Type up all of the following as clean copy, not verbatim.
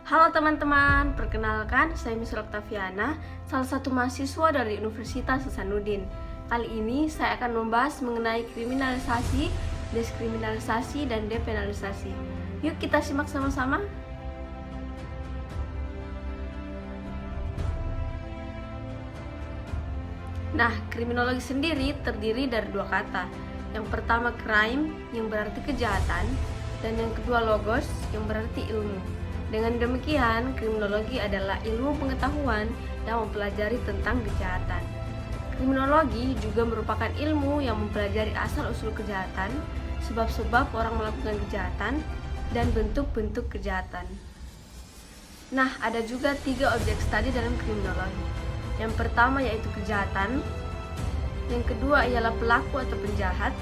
Halo teman-teman, perkenalkan saya Miss Oktaviana, salah satu mahasiswa dari Universitas Hasanuddin. Kali ini saya akan membahas mengenai kriminalisasi, deskriminalisasi, dan depenalisasi. Yuk kita simak sama-sama. Nah, kriminologi sendiri terdiri dari dua kata. Yang pertama crime, yang berarti kejahatan, dan yang kedua logos, yang berarti ilmu. Dengan demikian, kriminologi adalah ilmu pengetahuan yang mempelajari tentang kejahatan. Kriminologi juga merupakan ilmu yang mempelajari asal-usul kejahatan, sebab-sebab orang melakukan kejahatan, dan bentuk-bentuk kejahatan. Nah, ada juga 3 objek studi dalam kriminologi. Yang pertama yaitu kejahatan, yang kedua ialah pelaku atau penjahat,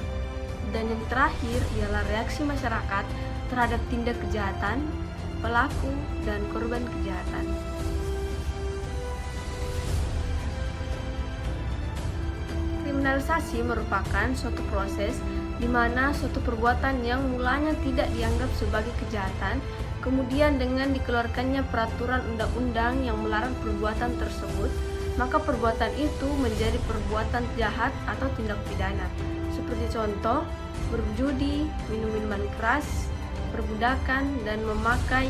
dan yang terakhir ialah reaksi masyarakat terhadap tindak kejahatan, pelaku, dan korban kejahatan. Kriminalisasi merupakan suatu proses di mana suatu perbuatan yang mulanya tidak dianggap sebagai kejahatan, kemudian dengan dikeluarkannya peraturan undang-undang yang melarang perbuatan tersebut, maka perbuatan itu menjadi perbuatan jahat atau tindak pidana. Seperti contoh, berjudi, minum minuman keras, perbudakan, dan memakai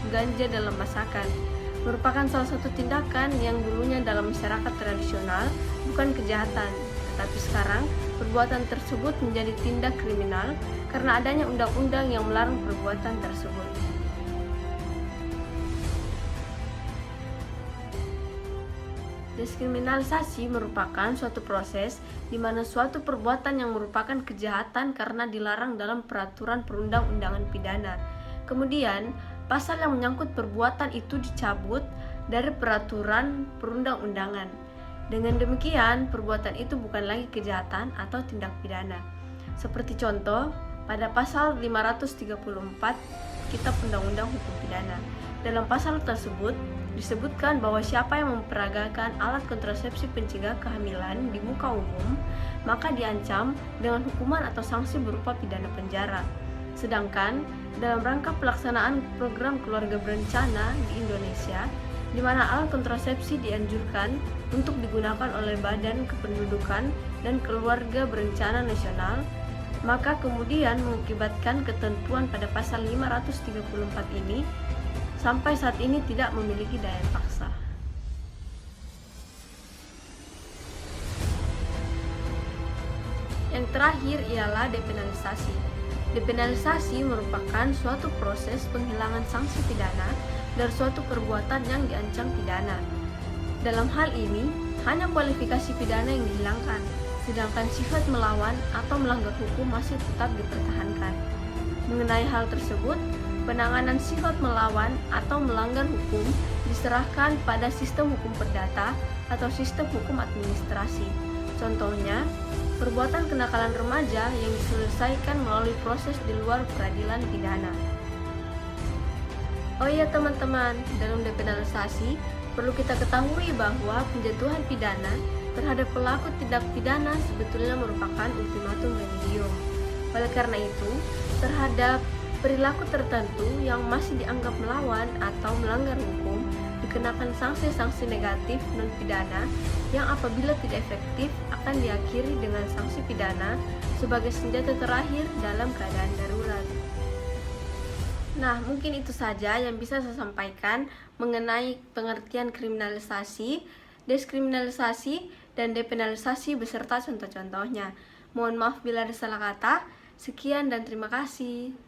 ganja dalam masakan merupakan salah satu tindakan yang dulunya dalam masyarakat tradisional bukan kejahatan, tetapi sekarang perbuatan tersebut menjadi tindak kriminal karena adanya undang-undang yang melarang perbuatan tersebut. Deskriminalisasi merupakan suatu proses di mana suatu perbuatan yang merupakan kejahatan karena dilarang dalam peraturan perundang-undangan pidana. Kemudian, pasal yang menyangkut perbuatan itu dicabut dari peraturan perundang-undangan. Dengan demikian, perbuatan itu bukan lagi kejahatan atau tindak pidana. Seperti contoh, pada pasal 534 Kitab Undang-Undang Hukum Pidana. Dalam pasal tersebut, disebutkan bahwa siapa yang memperagakan alat kontrasepsi pencegah kehamilan di muka umum, maka diancam dengan hukuman atau sanksi berupa pidana penjara. Sedangkan dalam rangka pelaksanaan program keluarga berencana di Indonesia, di mana alat kontrasepsi dianjurkan untuk digunakan oleh Badan Kependudukan dan Keluarga Berencana Nasional, maka kemudian mengakibatkan ketentuan pada pasal 534 ini sampai saat ini tidak memiliki daya paksa. Yang terakhir ialah depenalisasi. Depenalisasi merupakan suatu proses penghilangan sanksi pidana dari suatu perbuatan yang diancam pidana. Dalam hal ini, hanya kualifikasi pidana yang dihilangkan, sedangkan sifat melawan atau melanggar hukum masih tetap dipertahankan. Mengenai hal tersebut, penanganan sifat melawan atau melanggar hukum diserahkan pada sistem hukum perdata atau sistem hukum administrasi. Contohnya, perbuatan kenakalan remaja yang diselesaikan melalui proses di luar peradilan pidana. Oh iya teman-teman, dalam depenalisasi perlu kita ketahui bahwa penjatuhan pidana terhadap pelaku tindak pidana sebetulnya merupakan ultimatum remedium. Oleh karena itu, terhadap perilaku tertentu yang masih dianggap melawan atau melanggar hukum dikenakan sanksi-sanksi negatif non-pidana yang apabila tidak efektif akan diakhiri dengan sanksi pidana sebagai senjata terakhir dalam keadaan darurat. Nah, mungkin itu saja yang bisa saya sampaikan mengenai pengertian kriminalisasi, deskriminalisasi, dan depenalisasi beserta contoh-contohnya. Mohon maaf bila ada salah kata. Sekian dan terima kasih.